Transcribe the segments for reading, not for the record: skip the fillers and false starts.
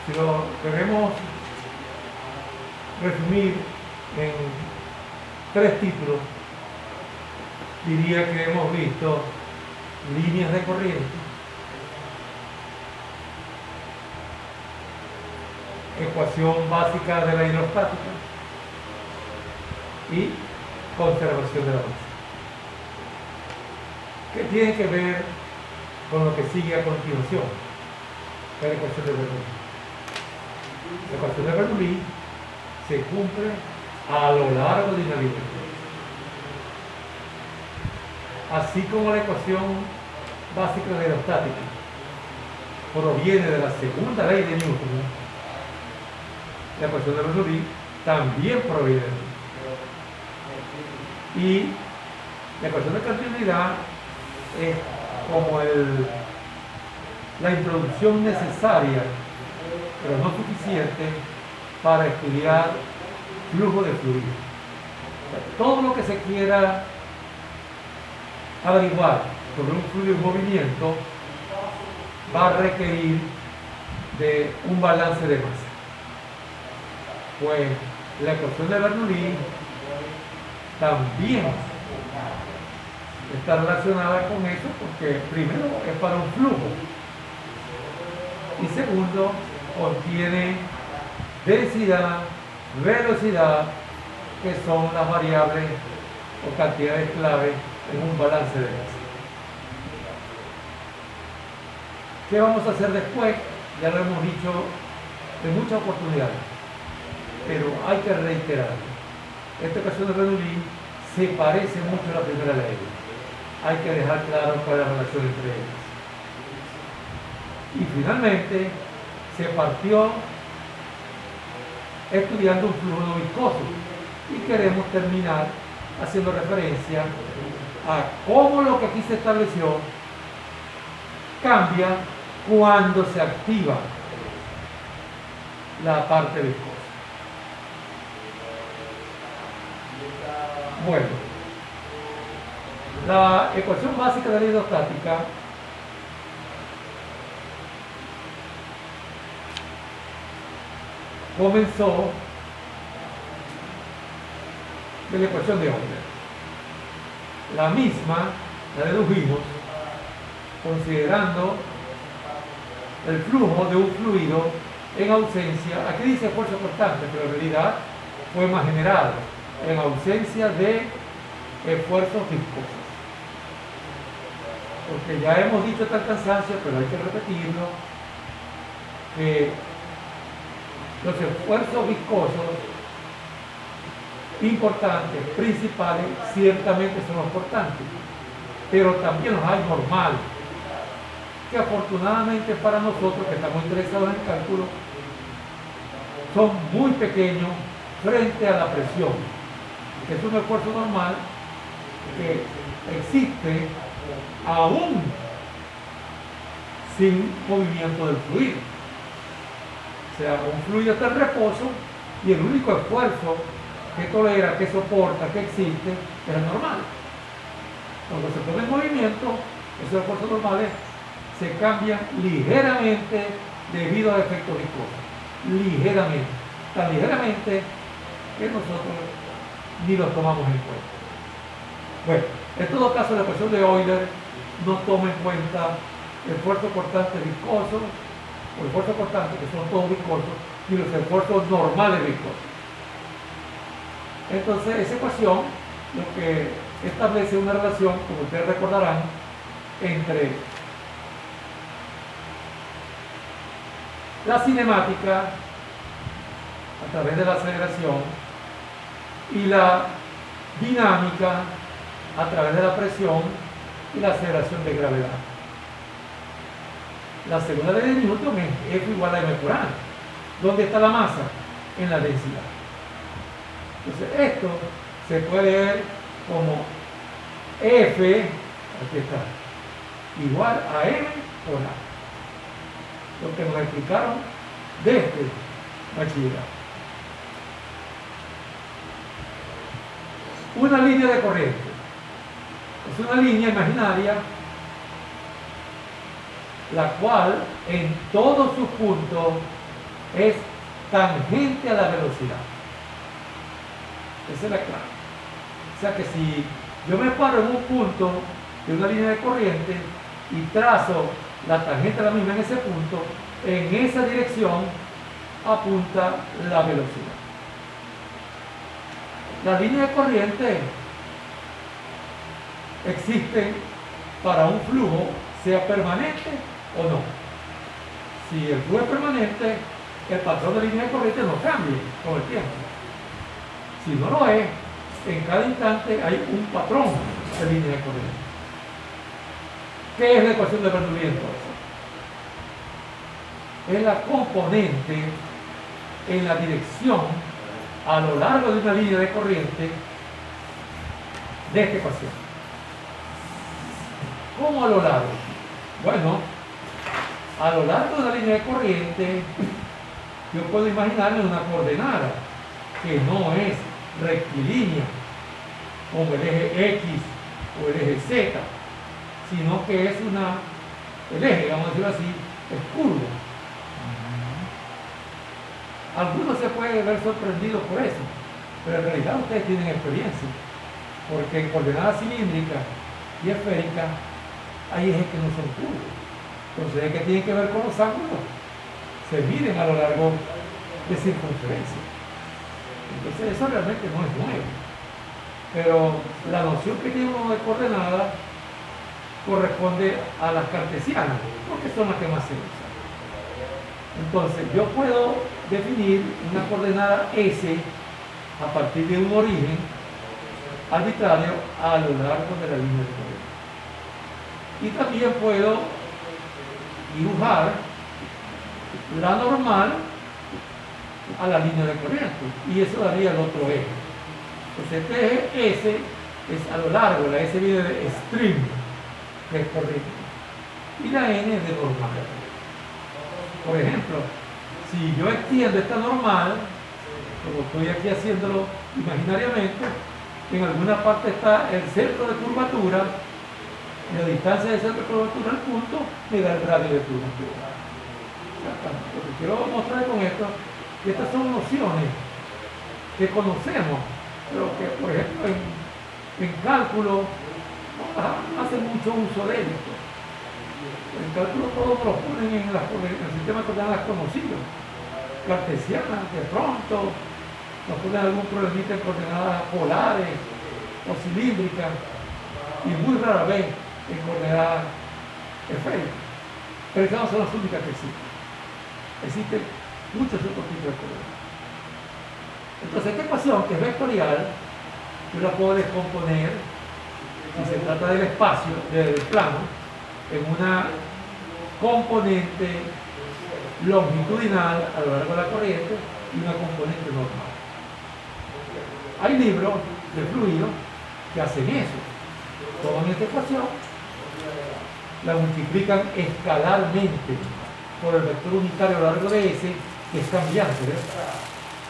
Si lo queremos resumir en 3 títulos, diría que hemos visto líneas de corriente, ecuación básica de la hidrostática y conservación de la masa. ¿Qué tiene que ver con lo que sigue a continuación? La ecuación de Bernoulli. La ecuación de Bernoulli se cumple a lo largo de una línea. Así como la ecuación básica de la hidrostática proviene de la segunda ley de Newton, la ecuación de Bernoulli también proviene de ella. Y la ecuación de continuidad es como la introducción necesaria, pero no suficiente, para estudiar flujo de fluido. Todo lo que se quiera averiguar sobre un fluido en movimiento va a requerir de un balance de masa. Pues la ecuación de Bernoulli también está relacionada con eso, porque primero es para un flujo y segundo contiene densidad, velocidad, que son las variables o cantidades clave en un balance de masa. ¿Qué vamos a hacer después? Ya lo hemos dicho en muchas oportunidades, pero hay que reiterarlo. Esta ecuación de Bernoulli se parece mucho a la primera ley. Hay que dejar claro cuál es la relación entre ellas. Y finalmente se partió estudiando un flujo no viscoso y queremos terminar haciendo referencia a cómo lo que aquí se estableció cambia cuando se activa la parte viscosa. Bueno, la ecuación básica de la hidrostática comenzó de la ecuación de Euler. La misma la dedujimos considerando el flujo de un fluido en ausencia, aquí dice esfuerzo constante, pero en realidad fue más general, en ausencia de esfuerzos viscosos. Porque ya hemos dicho hasta el cansancio, pero hay que repetirlo, que los esfuerzos viscosos importantes, principales, ciertamente son importantes, pero también los hay normales, que afortunadamente para nosotros que estamos interesados en el cálculo, son muy pequeños frente a la presión, que es un esfuerzo normal que existe aún sin movimiento del fluido. O sea, un fluido está en reposo y el único esfuerzo que tolera, que soporta, que existe, es el normal. Cuando se pone en movimiento, esos esfuerzos normales se cambian ligeramente debido a efectos viscosos. Ligeramente. Tan ligeramente que nosotros ni los tomamos en cuenta. Bueno, en todo caso la ecuación de Euler no toma en cuenta el esfuerzo constante viscoso o el esfuerzo constante, que son todos viscosos, y los esfuerzos normales viscosos. Entonces esa ecuación lo que establece una relación, como ustedes recordarán, entre la cinemática a través de la aceleración y la dinámica a través de la presión y la aceleración de gravedad. La segunda ley de Newton es F igual a m por a. ¿Dónde está la masa? En la densidad. Entonces esto se puede ver como F, aquí está, igual a m por a. Lo que nos explicaron desde bachillerato. Una línea de corriente es una línea imaginaria la cual en todos sus puntos es tangente a la velocidad. Esa es la clave. O sea que si yo me paro en un punto de una línea de corriente y trazo la tangente a la misma en ese punto, en esa dirección apunta la velocidad. Las líneas de corriente existen para un flujo, sea permanente o no. Si el flujo es permanente, el patrón de línea de corriente no cambia con el tiempo. Si no lo es, en cada instante hay un patrón de línea de corriente. ¿Qué es la ecuación de Bernoulli entonces? Es la componente en la dirección a lo largo de una línea de corriente de esta ecuación. ¿Cómo a lo largo? Bueno, a lo largo de la línea de corriente yo puedo imaginarme una coordenada que no es rectilínea como el eje X o el eje Z, sino que es el eje, vamos a decirlo así, es curvo. Algunos se pueden ver sorprendidos por eso, pero en realidad ustedes tienen experiencia, porque en coordenadas cilíndricas y esféricas hay ejes que no son curvos. Entonces, ¿qué tienen que ver con los ángulos? Se miden a lo largo de circunferencia. Entonces, eso realmente no es nuevo. Pero la noción que tiene uno de coordenadas corresponde a las cartesianas, porque son las que más se usan. Entonces, yo puedo definir una coordenada S a partir de un origen arbitrario a lo largo de la línea de corriente. Y también puedo dibujar la normal a la línea de corriente, y eso daría el otro eje. Entonces, este eje S es a lo largo, la S viene de stream, que es corriente, y la N es de normal. Por ejemplo, si yo extiendo esta normal, como estoy aquí haciéndolo imaginariamente, en alguna parte está el centro de curvatura, y la distancia del centro de curvatura al punto me da el radio de curvatura. Lo que quiero mostrar con esto, que estas son nociones que conocemos, pero que, por ejemplo, en cálculo no hacen mucho uso de ellos. En cálculo todos los ponen en el sistema de coordenadas conocido, cartesianas, de pronto nos ponen algún problemita en coordenadas polares o cilíndricas, y muy rara vez en coordenadas esféricas. Pero esas no son las únicas que existen. Existen muchos otros tipos de coordenadas. Entonces, esta ecuación, que es vectorial, yo la puedo descomponer, si se trata del espacio, del plano, en una componente longitudinal a lo largo de la corriente y una componente normal. Hay libros de fluidos que hacen eso. Toman esta ecuación, la multiplican escalarmente por el vector unitario a lo largo de S, que es cambiante, ¿verdad?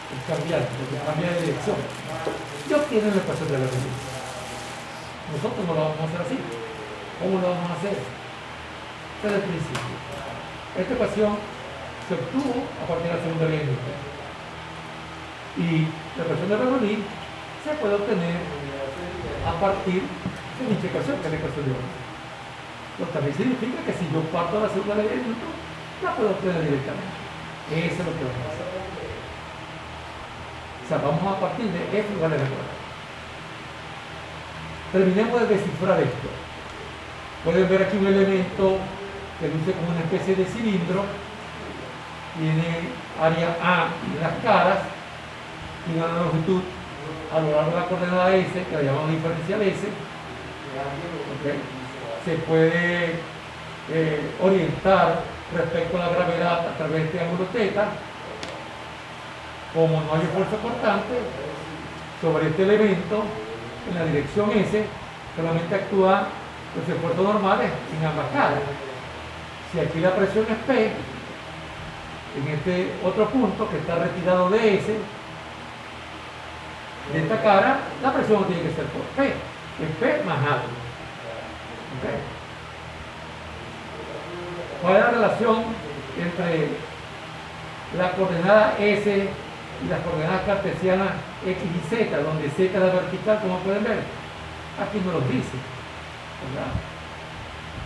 Es cambiante, porque cambia de dirección. Y obtienen la ecuación de la revolución. Nosotros no lo vamos a hacer así. ¿Cómo lo vamos a hacer? Desde el principio. Esta ecuación se obtuvo a partir de la segunda ley de Newton. Y la ecuación de Bernoulli se puede obtener a partir de la ecuación, que es la ecuación de Bernoulli. Lo que también significa que si yo parto de la segunda ley de Newton, la puedo obtener directamente. Eso es lo que vamos a hacer. O sea, vamos a partir de F igual a R cuadrado. Terminemos de descifrar esto. Pueden ver aquí un elemento que luce como una especie de cilindro. Tiene área A en las caras y una longitud a lo largo de la coordenada S, que la llamamos diferencial S. ¿Okay? Se puede orientar respecto a la gravedad a través de este ángulo θ. Como no hay esfuerzo cortante sobre este elemento en la dirección S, solamente actúan los esfuerzos normales en ambas caras. Si aquí la presión es P, en este otro punto que está retirado de S, de esta cara, la presión no tiene que ser por P, es P más A. ¿Okay? ¿Cuál es la relación entre la coordenada S y las coordenadas cartesianas X y Z, donde Z es la vertical, como pueden ver. Aquí no los dice, ¿verdad?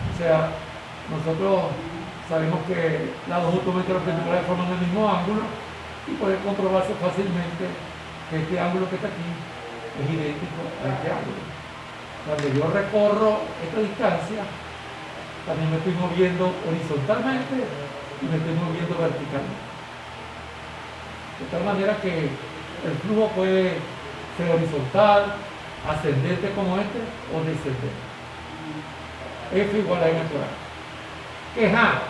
O sea, nosotros sabemos que las dos autómetros perpendiculares forman el mismo ángulo y puede comprobarse fácilmente que este ángulo que está aquí es idéntico a este ángulo. Cuando yo recorro esta distancia, también me estoy moviendo horizontalmente y me estoy moviendo verticalmente. De tal manera que el flujo puede ser horizontal, ascendente como este, o descendente. F igual a M por A. ¿Qué es A?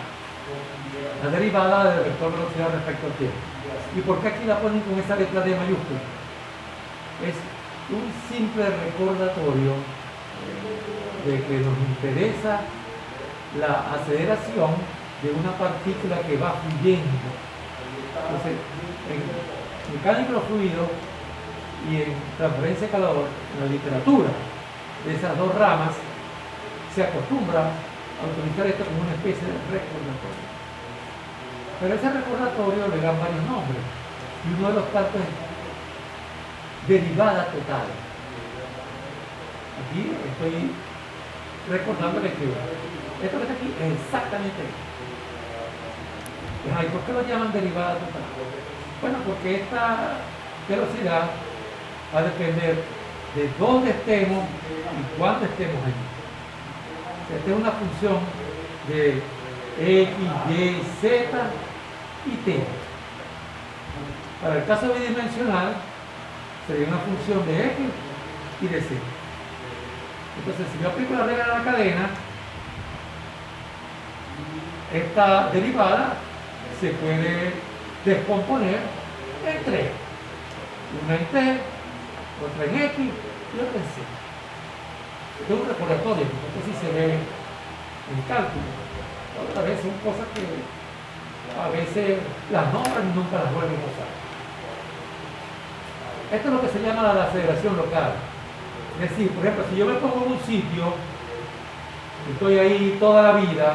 La derivada del vector velocidad respecto al tiempo. ¿Y por qué aquí la ponen con esa letra D mayúscula? Es un simple recordatorio de que nos interesa la aceleración de una partícula que va fluyendo. Entonces, en mecánica de fluido y en transferencia de calor, en la literatura de esas dos ramas, se acostumbra a utilizar esto como una especie de recordatorio. Pero ese recordatorio le dan varios nombres, y uno de los tantos es derivada total. Aquí estoy recordándole que esto que está aquí es exactamente esto. ¿Y por qué lo llaman derivada total? Bueno, porque esta velocidad va a depender de dónde estemos y cuándo estemos allí. Esta es una función de X, Y, Z y T. Para el caso bidimensional sería una función de X y de Z. Entonces, si yo aplico la regla de la cadena, esta derivada se puede descomponer en tres. Una en T, otra en X y otra en Z. Esto es un recordatorio, porque esto sí se ve en cálculo. Otra vez son cosas que a veces las nombran y nunca las vuelven a usar. Esto es lo que se llama la aceleración local. Es decir, por ejemplo, si yo me pongo en un sitio y estoy ahí toda la vida,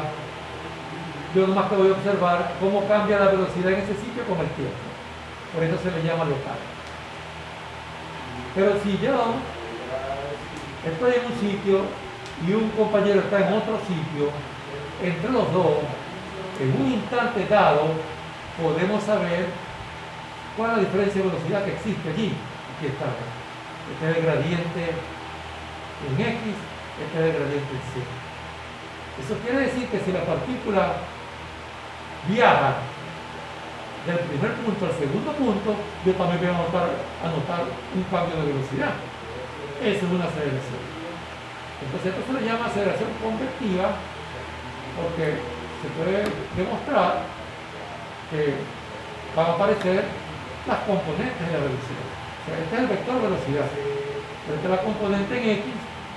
yo nomás que voy a observar cómo cambia la velocidad en ese sitio con el tiempo. Por eso se le llama local. Pero si yo estoy en un sitio y un compañero está en otro sitio, entre los dos, en un instante dado, podemos saber cuál es la diferencia de velocidad que existe allí. Aquí está. Este es el gradiente en X, este es el gradiente en Z. Eso quiere decir que si la partícula viaja del primer punto al segundo punto, yo también voy a notar un cambio de velocidad. Eso es una aceleración. Entonces esto se le llama aceleración convectiva porque se puede demostrar que van a aparecer las componentes de la velocidad. O sea, este es el vector velocidad. Esta es la componente en X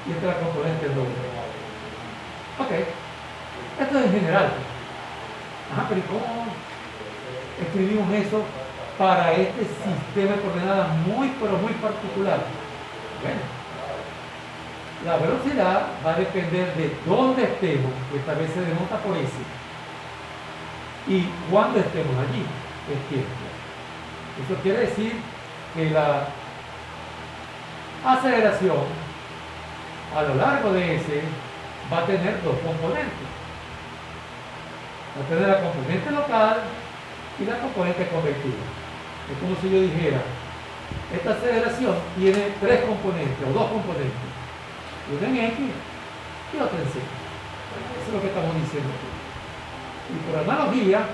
y esta es la componente en W. Ok. Esto es en general. Ajá, pero ¿y cómo escribimos eso para este sistema de coordenadas muy, pero muy particular? Bueno, la velocidad va a depender de dónde estemos, que esta vez se denota por S, y cuándo estemos allí, el tiempo. Eso quiere decir que la aceleración a lo largo de S va a tener dos componentes. Va a tener la componente local y la componente convectiva. Es como si yo dijera, esta aceleración tiene tres componentes o dos componentes, una en X y otra en Z. Eso es lo que estamos diciendo aquí. Y por analogía,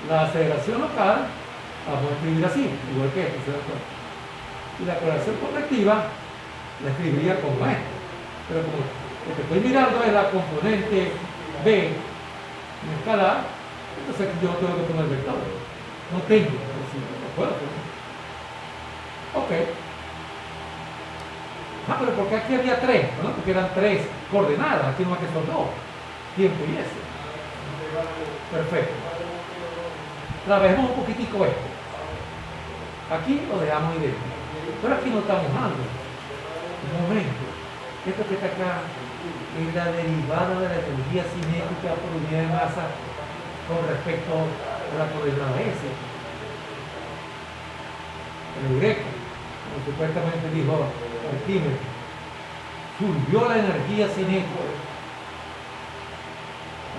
la aceleración local vamos a escribir así, igual que esto, ¿se dan cuenta? Y la aceleración convectiva la escribiría como esto. Pero como lo que estoy mirando es la componente B en escalar, entonces yo tengo que poner vector. No tengo, no puedo poner. Ok. Ah, pero ¿por qué aquí había tres? Bueno, porque eran tres coordenadas, aquí no es que son dos, tiempo y S. Perfecto. Trabajemos un poquitico esto. Aquí lo dejamos idéntico. Pero aquí notamos algo. Un momento. Esto que está acá es la derivada de la energía cinética por unidad de masa con respecto la coordenada S. El greco, como supuestamente dijo Arquímedes, surgió la energía cinética.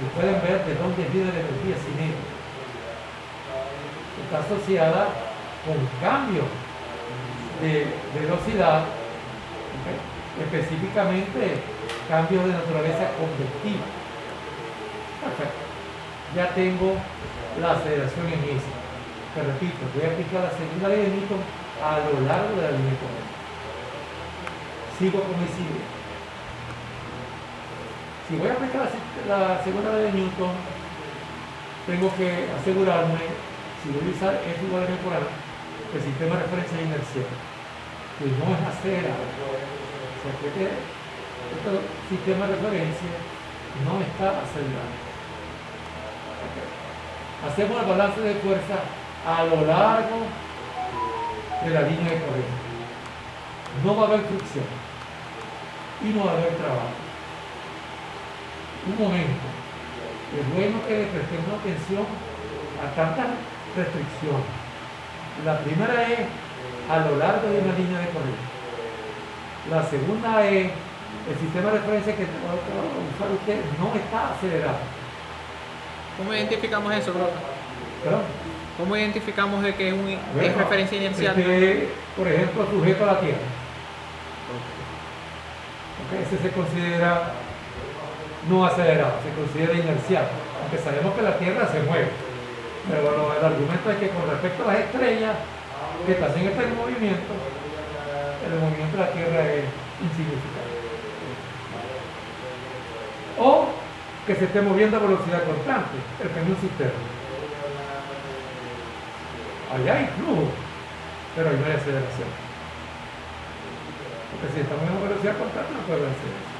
Y pueden ver de dónde viene la energía cinética. Está asociada con cambios de velocidad, ¿okay? Específicamente cambios de naturaleza convectiva. Perfecto. Ya tengo la aceleración en S. Te repito, voy a aplicar la segunda ley de Newton a lo largo de la línea corriente. Sigo con el siguiente. Si voy a aplicar la segunda ley de Newton, tengo que asegurarme, si voy a usar F igual a M por A, que el sistema de referencia es inercial, que no es acelerado. O sea, que este sistema de referencia no está acelerado. Okay. Hacemos el balance de fuerza a lo largo de la línea de corriente. No va a haber fricción y no va a haber trabajo. Un momento. Es bueno que le prestemos atención a tantas restricciones. La primera es a lo largo de una línea de corriente. La segunda es el sistema de referencia que va a usar usted no está acelerado. ¿Cómo identificamos eso, profe? ¿Perdón? ¿Cómo identificamos de que es referencia inercial? Por ejemplo, sujeto a la Tierra. Okay, ese se considera no acelerado, se considera inercial, aunque sabemos que la Tierra se mueve. Pero bueno, el argumento es que con respecto a las estrellas, que también están en movimiento, el movimiento de la Tierra es insignificante. O que se esté moviendo a velocidad constante, el camión cisterna. Allá hay flujo, pero ahí no hay aceleración. Porque si estamos en velocidad constante no puede haber aceleración.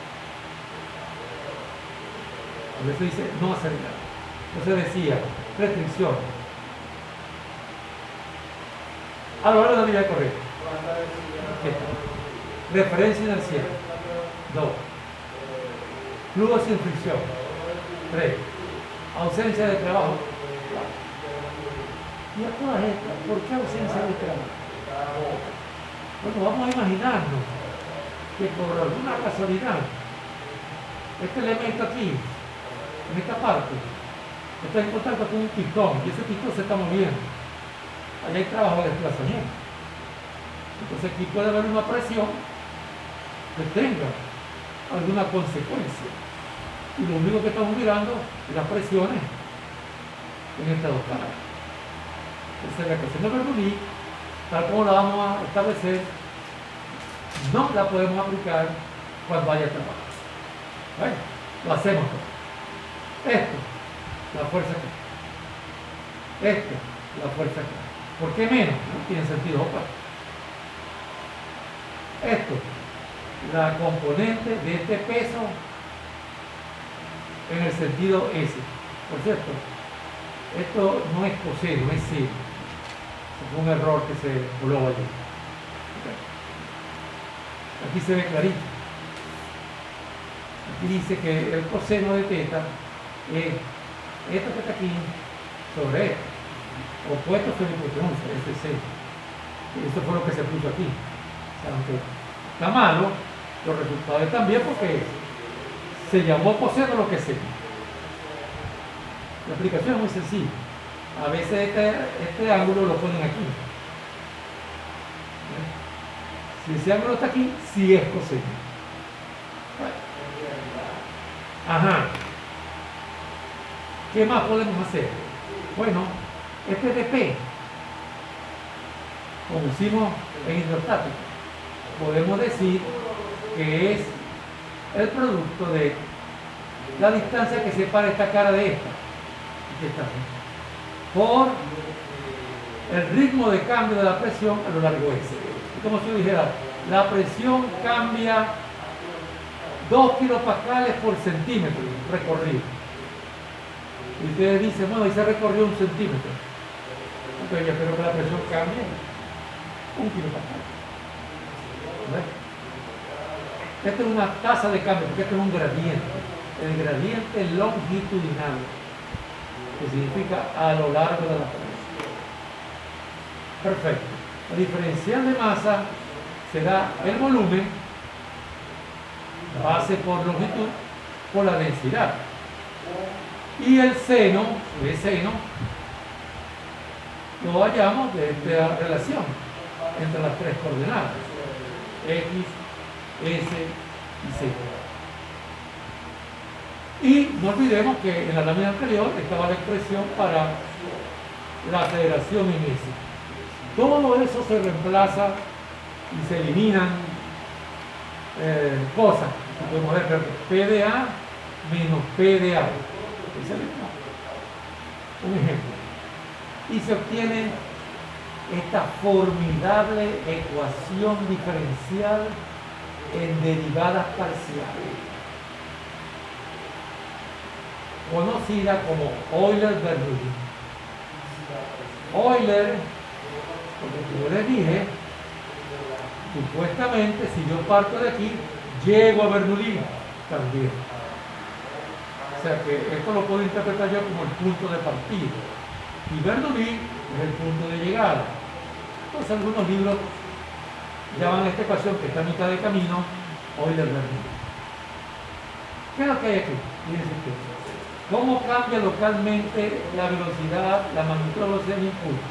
Por eso dice no acelerar. Entonces decía, restricción. A lo largo de la línea correcta. Referencia inercial. 2. Flujo sin fricción. 3. Ausencia de trabajo. 4. Y a todas estas, ¿por qué ausencia de trabajo? Bueno, vamos a imaginarnos que por alguna casualidad este elemento aquí, en esta parte, está en contacto con un pistón y ese pistón se está moviendo. Allá hay trabajo de desplazamiento. Entonces aquí puede haber una presión que tenga alguna consecuencia. Y lo único que estamos mirando es las presiones en estas dos caras. Entonces la ecuación de Bernoulli, tal como la vamos a establecer, no la podemos aplicar cuando haya trabajo. Bueno, lo hacemos. Esto, la fuerza acá. Esto, la fuerza acá. ¿Por qué menos? No tiene sentido. Opa. Esto, la componente de este peso en el sentido S. Por cierto, esto no es coseno, es seno. Es un error que se coló allí. Aquí se ve clarito. Aquí dice que el coseno de teta es esto que está aquí sobre esto, opuesto sobre hipotenusa, este seno. Esto fue lo que se puso aquí. O sea, aunque está malo, los resultados están bien porque se llamó coseno lo que sea. La aplicación es muy sencilla. A veces este ángulo lo ponen aquí. Si ese ángulo está aquí, sí es coseno. Ajá. ¿Qué más podemos hacer? Bueno, este dp, como hicimos en hidrostática, podemos decir que es el producto de la distancia que separa esta cara de esta, por el ritmo de cambio de la presión a lo largo de S. Como si yo dijera, la presión cambia 2 kilopascales por centímetro recorrido. Y ustedes dicen, bueno, ahí se recorrió 1 centímetro. Entonces yo espero que la presión cambie 1 kilopascal. Esta es una tasa de cambio, porque esto es un gradiente. El gradiente longitudinal. que significa a lo largo de la pared. Perfecto. La diferencial de masa será el volumen, base por longitud, por la densidad. Y el seno, lo hallamos de esta relación entre las tres coordenadas, X, S y Z. Y no olvidemos que en la lámina anterior estaba la expresión para la aceleración en S. Todo eso se reemplaza y se eliminan cosas. Podemos ver PDA menos PDA. Un ejemplo. Y se obtiene esta formidable ecuación diferencial en derivadas parciales, conocida como Euler-Bernoulli. Euler, porque yo les dije, supuestamente si yo parto de aquí, llego a Bernoulli también. O sea que esto lo puedo interpretar yo como el punto de partida. Y Bernoulli es el punto de llegada. Entonces algunos libros llaman a esta ecuación que está a mitad de camino Euler-Bernoulli. ¿Qué es lo que hay aquí? Fíjense ustedes. ¿Cómo cambia localmente la velocidad, la magnitud de la velocidad del impulso?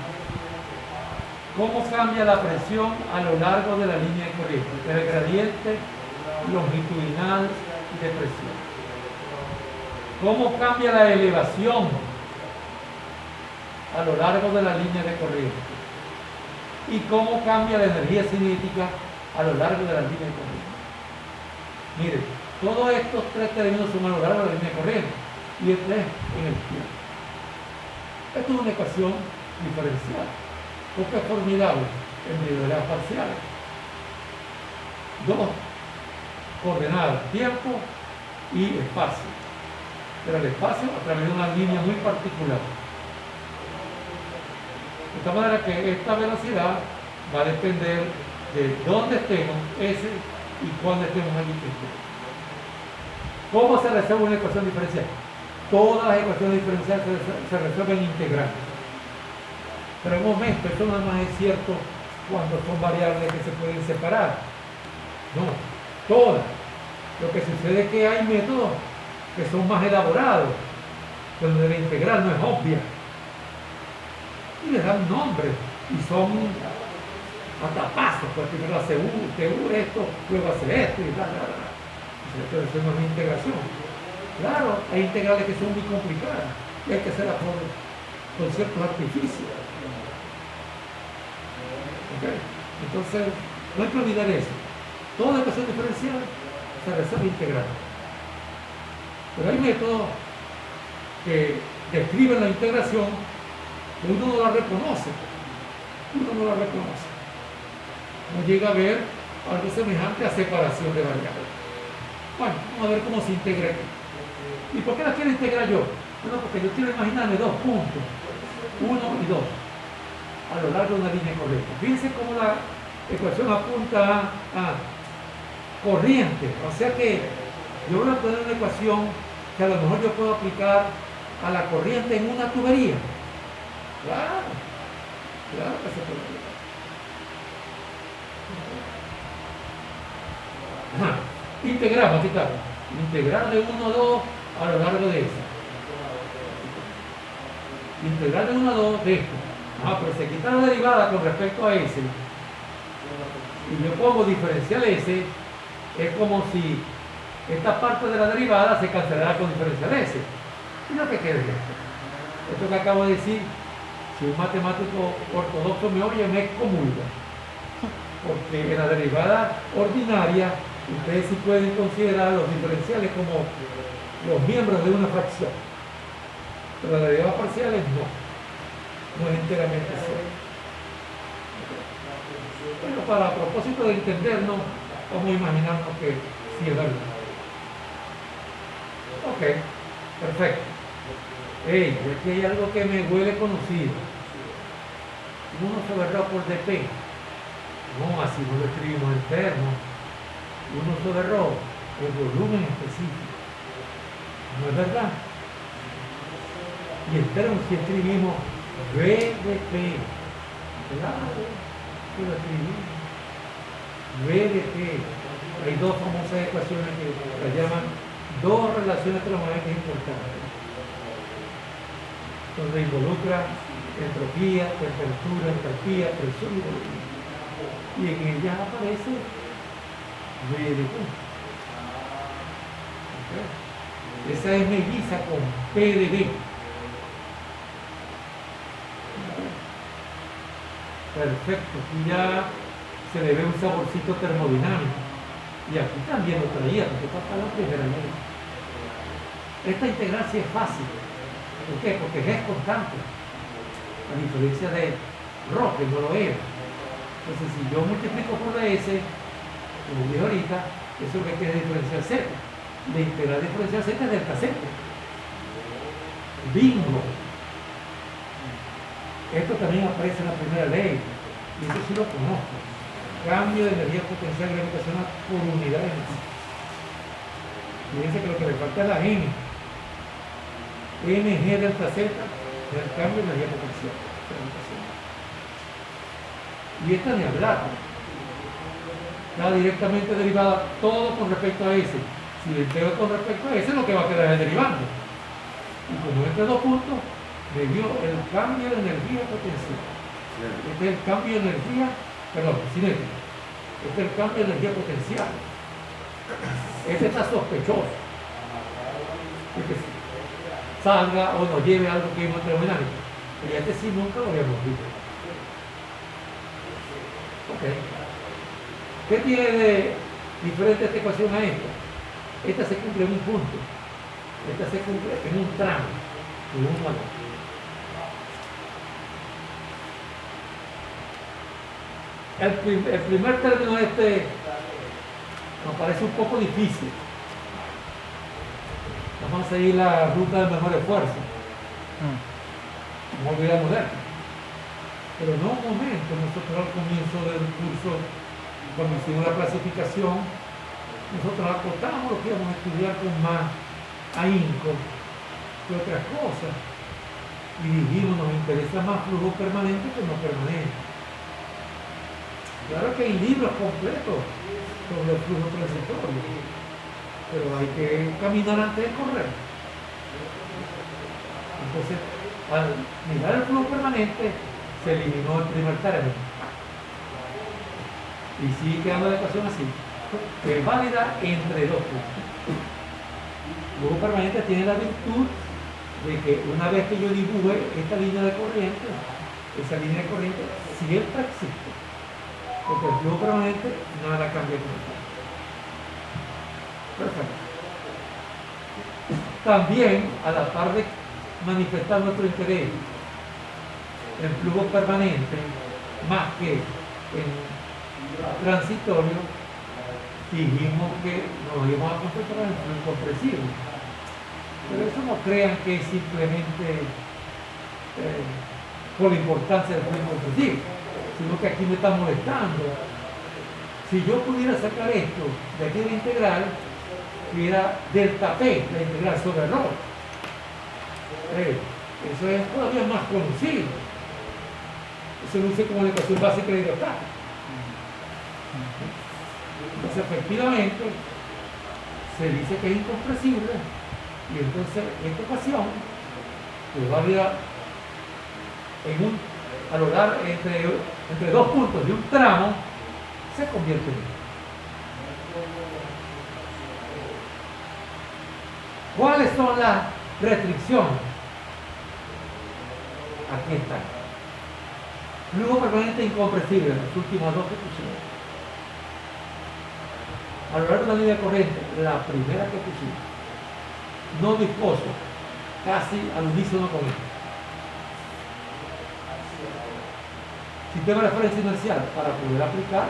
¿Cómo cambia la presión a lo largo de la línea de corriente? El gradiente longitudinal de presión. ¿Cómo cambia la elevación a lo largo de la línea de corriente? ¿Y cómo cambia la energía cinética a lo largo de la línea de corriente? Miren, todos estos tres términos son a lo largo de la línea de corriente y este es en el tiempo. Esto es una ecuación diferencial, porque es formidable en derivadas parciales. Dos coordenadas, tiempo y espacio. Pero el espacio a través de una línea muy particular. De tal manera que esta velocidad va a depender de dónde estemos, S, y cuándo estemos allí. ¿Cómo se resuelve una ecuación diferencial? Todas las ecuaciones diferenciales se resuelven integrales. Pero en un momento, eso nada más es cierto cuando son variables que se pueden separar. No, todas. Lo que sucede es que hay métodos que son más elaborados, donde la integral no es obvia. Y les dan nombre, y son hasta pasos, pues primero hace esto, luego hace esto, y bla, bla, bla. Eso no es integración. Claro, hay integrales que son muy complicadas, y hay que hacerlas con ciertos artificios. ¿Okay? Entonces, no hay que olvidar eso. Toda ecuación diferencial se resuelve integral. Pero hay métodos que describen la integración que uno no la reconoce. No llega a ver algo semejante a separación de variables. Bueno, vamos a ver cómo se integra aquí. ¿Y por qué la quiero integrar yo? Bueno, porque yo quiero imaginarme dos puntos, 1 y 2, a lo largo de una línea correcta. Fíjense cómo la ecuación apunta a corriente, o sea que yo voy a poner una ecuación que a lo mejor yo puedo aplicar a la corriente en una tubería. Claro que se puede aplicar. Integramos, aquí está. Integral de 1 a 2 a lo largo de esa. Integral de 1 a 2 de esto. Pero se quita la derivada con respecto a S. Y yo pongo diferencial S, es como si esta parte de la derivada se cancelara con diferencial S. Y lo que queda es esto. Esto que acabo de decir, si un matemático ortodoxo me oye, me excomulga. Porque en la derivada ordinaria, ustedes sí pueden considerar los diferenciales como los miembros de una fracción. Pero las derivadas parciales no es enteramente cierto. Pero para propósito de entendernos, vamos a imaginarnos que sí es verdad. Ok, perfecto. Hey, aquí hay algo que me huele conocido. 1 sobre ρ por dp. No, así no lo escribimos en términos. 1 sobre ρ, el volumen específico. ¿No es verdad? Y entonces si escribimos VDP, claro, que lo escribimos, VDP. Hay dos famosas ecuaciones que las llaman dos relaciones termodinámicas importantes, donde involucra entropía, temperatura, entalpía, presión y volumen. Y en ellas aparece VDP. ¿Okay? Esa es melliza con PDB. Perfecto, aquí ya se le ve un saborcito termodinámico. Y aquí también lo traía, porque esta fue la primera ley. Esta integral sí es fácil. ¿Por qué? Porque es constante. A diferencia de Rho, que no lo era. Entonces, si yo multiplico por la S, como dije ahorita, eso es lo que quiere diferencial Z. La integral diferencial Z es delta Z. Bingo. Esto también aparece en la primera ley. Y eso sí lo conozco. Cambio de energía potencial gravitacional por unidad de energía. Fíjense que lo que le falta es la N. NG delta Z es el cambio de energía potencial gravitacional. Y esta ni hablar. Está directamente derivada todo con respecto a S. Si le integro con respecto a S, lo que va a quedar es derivando. Y como entre dos puntos, me dio el cambio de energía potencial. Este es el cambio de energía, perdón, cinética. Este es el cambio de energía potencial. Este está sospechoso. Que salga o nos lleve a algo que vimos termodinámico. Y este sí nunca lo habíamos visto. Ok. ¿Qué tiene de diferente esta ecuación a esta? Esta se cumple en un punto. Esta se cumple en un tramo, en un valor. El primer término este nos parece un poco difícil. Vamos a seguir la ruta del mejor esfuerzo. No olvidamos de esto. Pero en un momento, nosotros al comienzo del curso, cuando hicimos la clasificación, nosotros acotamos lo que íbamos a estudiar con más ahínco que otras cosas. Y dijimos, nos interesa más flujo permanente que no permanente. Claro que hay libros completos sobre el flujo transitorio, pero hay que caminar antes de correr. Entonces, al mirar el flujo permanente, se eliminó el primer término. Y sigue quedando la ecuación así, que es válida entre dos puntos. El flujo permanente tiene la virtud de que una vez que yo dibuje esta línea de corriente, esa línea de corriente siempre existe. Porque el flujo permanente nada cambia con el tiempo. Perfecto. También, a la par de manifestar nuestro interés en flujo permanente, más que en transitorio, dijimos que nos íbamos a concentrar en el flujo incompresible. Pero eso no crean que es simplemente por la importancia del flujo incompresible, sino que aquí me está molestando. Si yo pudiera sacar esto de aquí de la integral, que era delta P, la integral sobre Rho. Eso es todavía más conocido. Eso luce como la ecuación básica de hidrostática. Entonces, efectivamente, se dice que es incompresible, y entonces esta ecuación, que es válida a lo largo entre dos puntos de un tramo, se convierte en esto. ¿Cuáles son las restricciones? Aquí están. Flujo permanente incompresible, las últimas dos que pusimos. A lo largo de la línea corriente, la primera que pusimos. No viscoso, casi al unísono con esto. Sistema de referencia inercial para poder aplicar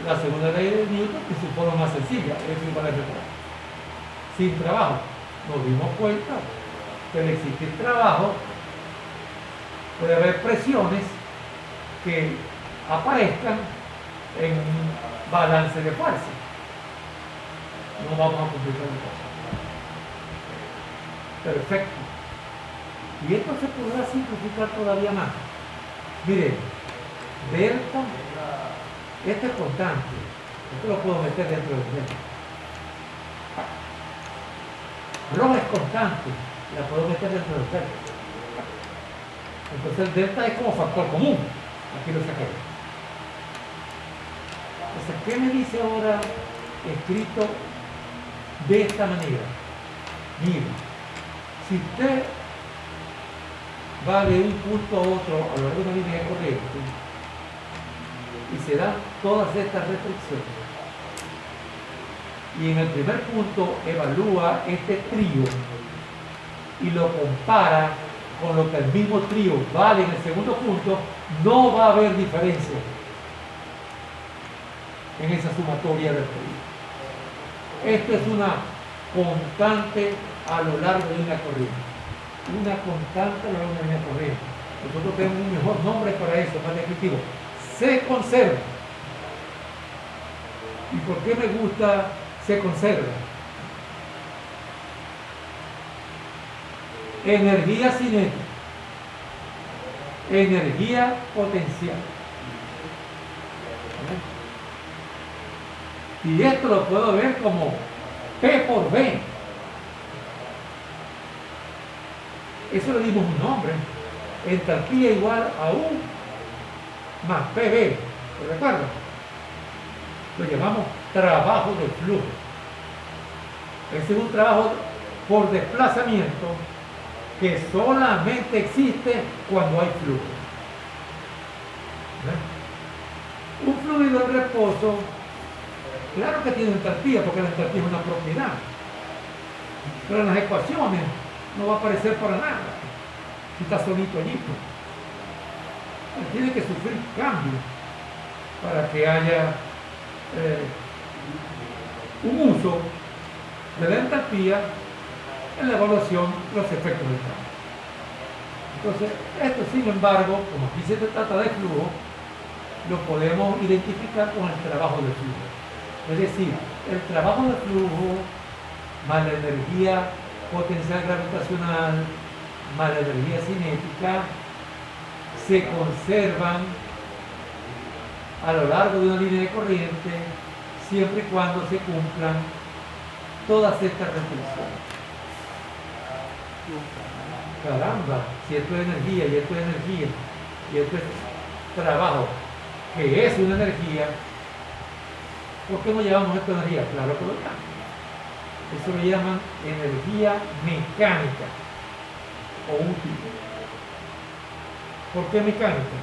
la segunda ley de Newton en su forma más sencilla, F igual a F². Sin trabajo, nos dimos cuenta que al existir trabajo puede haber presiones que aparezcan en un balance de fuerza. No vamos a complicar el caso. Perfecto. Y esto se podrá simplificar todavía más. Mire, delta, este es constante. Esto lo puedo meter dentro del delta. Rho es constante, la puedo meter dentro del delta. Entonces el delta es como factor común. Aquí lo saqué. Entonces, ¿qué me dice ahora escrito de esta manera? Mire, si usted va de un punto a otro a lo largo de una línea de corriente y se dan todas estas restricciones, y en el primer punto evalúa este trío y lo compara con lo que el mismo trío vale en el segundo punto, no va a haber diferencia en esa sumatoria del trío. Esto es una constante a lo largo de una corriente. Una constante a lo largo de una corriente. Nosotros tenemos un mejor nombre para eso, más descriptivo. Se conserva. ¿Y por qué me gusta se conserva? Energía cinética, energía potencial. Y esto lo puedo ver como P por B. Eso le dimos un nombre. Entalpía igual a U más PB. ¿Lo recuerdan? Lo llamamos trabajo de flujo. Ese es un trabajo por desplazamiento que solamente existe cuando hay flujo. ¿Ven? Un fluido en reposo, claro que tiene entalpía, porque la entalpía es una propiedad. Pero en las ecuaciones no va a aparecer para nada si está solito allí. Tiene que sufrir cambios para que haya un uso de la entalpía en la evaluación de los efectos del cambio. Entonces, esto sin embargo, como aquí se trata de flujo, lo podemos identificar con el trabajo de flujo. Es decir, el trabajo de flujo más la energía potencial gravitacional más la energía cinética se conservan a lo largo de una línea de corriente siempre y cuando se cumplan todas estas restricciones. Caramba, si esto es energía y esto es energía y esto es trabajo, que es una energía, ¿por qué no llamamos esto energía? Claro que lo llamamos. Eso lo llaman energía mecánica o útil. ¿Por qué mecánica?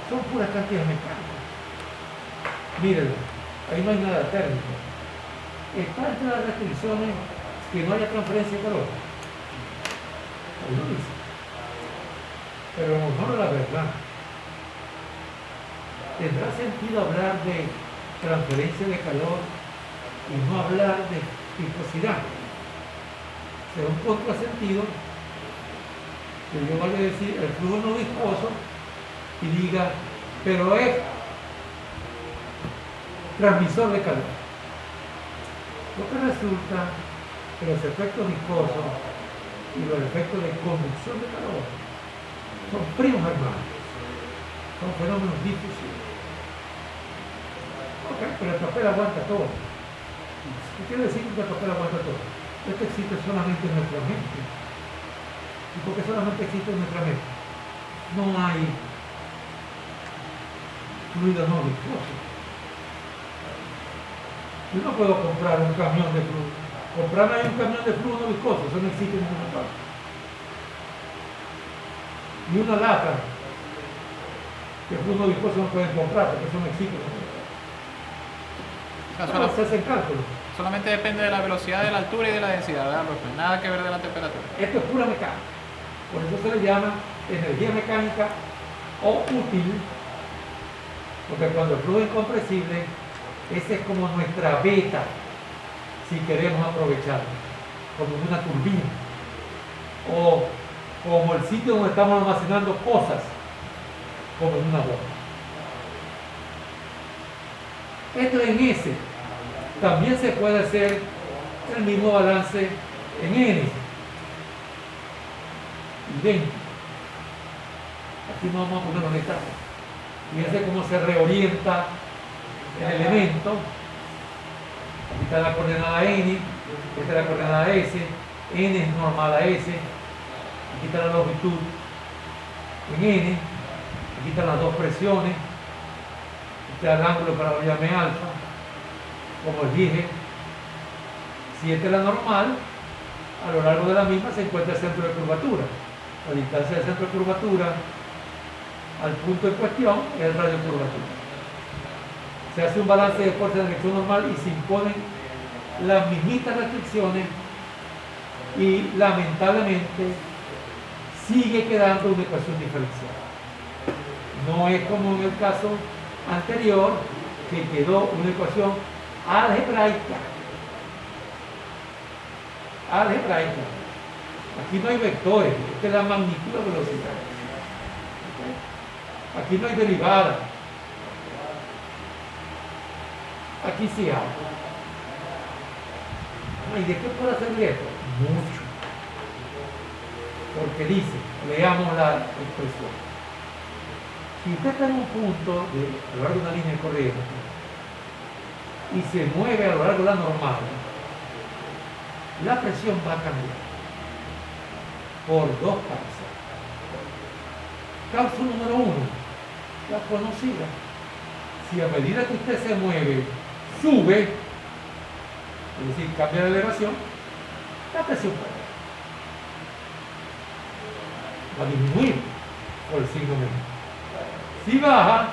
Son puras cantidades mecánicas. Mírenlo, ahí no hay nada térmico. Está entre las restricciones que no haya transferencia de calor. Ahí lo dice. Pero en honor a la verdad, ¿tendrá sentido hablar de transferencia de calor y no hablar de viscosidad? Será un contrasentido que yo vaya a decir el flujo no viscoso y diga, pero es transmisor de calor. Lo que resulta que los efectos viscosos y los efectos de conducción de calor son primos hermanos, son fenómenos difusivos. Ok, pero el papel aguanta todo. ¿Qué quiere decir que el papel aguanta todo? Esto existe solamente en nuestra mente. ¿Y por qué solamente existe en nuestra mente? No hay fluido no viscoso. Yo no puedo comprar un camión de flujo. Comprarme un camión de flujo no viscoso, eso no existe en ninguna parte. Ni una lata de flujo no viscoso no pueden comprar, porque eso no existe en ninguna parte. Pero se hacen cálculos. Solamente depende de la velocidad, de la altura y de la densidad, ¿verdad? Nada que ver de la temperatura. Esto es pura mecánica. Por eso se le llama energía mecánica o útil, porque cuando el flujo es incompresible, esa es como nuestra beta, si queremos aprovecharlo, como una turbina, o como el sitio donde estamos almacenando cosas, como en una bomba. Esto en S. También se puede hacer el mismo balance en N. idénticos. Aquí no vamos a poner los detalles. Fíjense cómo se reorienta el elemento. Aquí está la coordenada n, esta es la coordenada s, n es normal a s, aquí está la longitud en n, aquí están las dos presiones, este es el ángulo para lo llame alfa, como les dije. Si esta es la normal, a lo largo de la misma se encuentra el centro de curvatura. La distancia del centro de curvatura al punto en cuestión es el radio de curvatura. Se hace un balance de fuerza en dirección normal y se imponen las mismitas restricciones y lamentablemente sigue quedando una ecuación diferencial. No es como en el caso anterior, que quedó una ecuación algebraica. Aquí no hay vectores, esta es la magnitud de velocidad. Aquí no hay derivada. Aquí sí hay. ¿Y de qué puede hacer esto? Mucho. Porque dice, leamos la expresión. Si usted está en un punto a lo largo de una línea de corriente y se mueve a lo largo de la normal, la presión va a cambiar por dos causas. Causa número uno, la conocida. Si a medida que usted se mueve, sube, es decir, cambia de elevación, la presión va a disminuir por el signo menos. Si baja,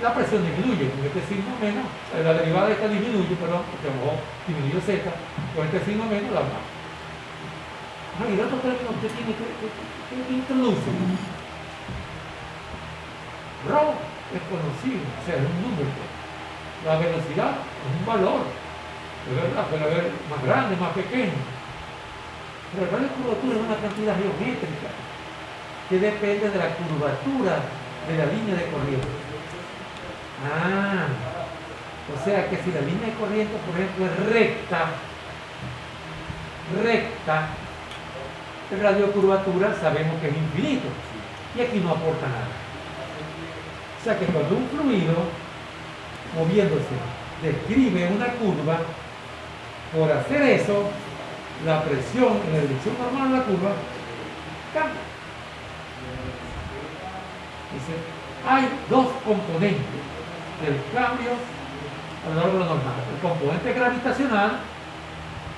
la presión disminuye, con este signo menos, la derivada de esta disminuye, perdón, porque a lo mejor disminuyó Z, con este signo menos la baja. Y el otro término que usted tiene que introducir. Rho es conocido, o sea, es un número. La velocidad es un valor, puede haber más grande, más pequeño. Pero el radio de curvatura es una cantidad geométrica que depende de la curvatura de la línea de corriente. O sea que si la línea de corriente, por ejemplo, es recta, el radio de curvatura sabemos que es infinito y aquí no aporta nada. O sea que cuando un fluido moviéndose describe una curva, por hacer eso, la presión en la dirección normal de la curva cambia. Dice, hay dos componentes del cambio a lo largo de la normal: el componente gravitacional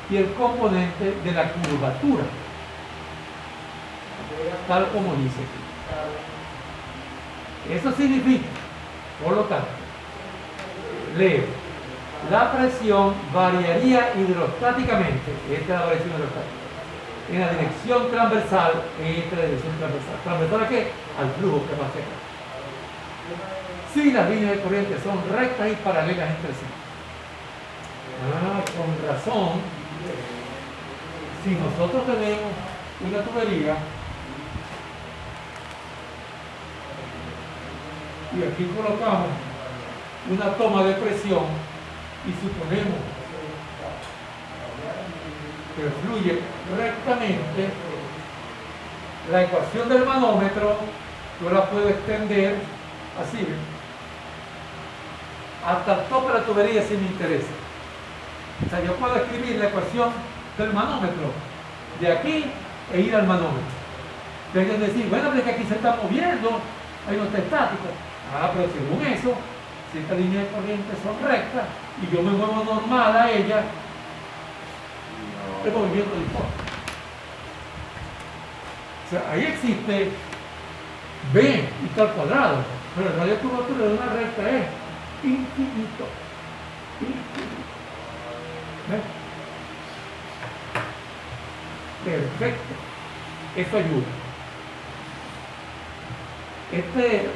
y el componente de la curvatura, tal como dice aquí. Eso significa, por lo tanto, leo, la presión variaría hidrostáticamente, esta es la variación hidrostática, en la dirección transversal, esta es la dirección transversal. ¿Transversal a qué? Al flujo que pasa acá. Si las líneas de corriente son rectas y paralelas entre sí. Con razón, si nosotros tenemos una tubería y aquí colocamos una toma de presión y suponemos que fluye rectamente, la ecuación del manómetro yo la puedo extender así, ¿ven? Hasta el tope de la tubería si me interesa. O sea, yo puedo escribir la ecuación del manómetro de aquí e ir al manómetro. Tengo que decir, bueno, pero es que aquí se está moviendo, ahí no está estático. Pero según eso, si estas líneas de corriente son rectas y yo me muevo normal a ellas, el movimiento de importa. O sea, ahí existe B y tal cuadrado, pero el radio de curvatura de una recta es infinito. ¿Ves? Perfecto. Eso ayuda. Este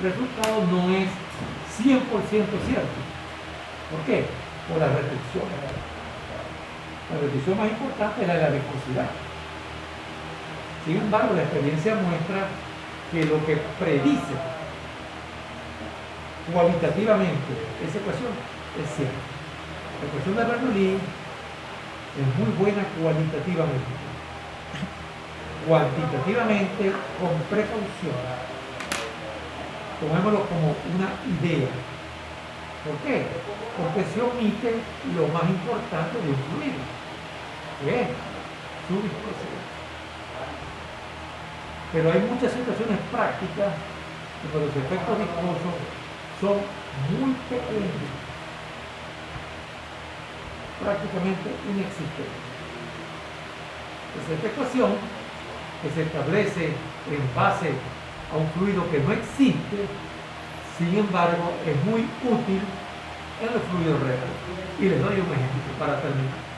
resultado no es 100% cierto. ¿Por qué? Por la restricción. La restricción más importante es la de la viscosidad. Sin embargo, la experiencia muestra que lo que predice cualitativamente esa ecuación es cierto. La ecuación de Bernoulli es muy buena cualitativamente. cuantitativamente con precaución. Tomémoslo como una idea. ¿Por qué? Porque se omite lo más importante de un fluido, que es su viscosidad. Pero hay muchas situaciones prácticas que los efectos viscosos son muy pequeños, prácticamente inexistentes. Esta ecuación que se establece en base a un fluido que no existe, sin embargo, es muy útil en los fluidos reales. Y les doy un ejemplo para terminar.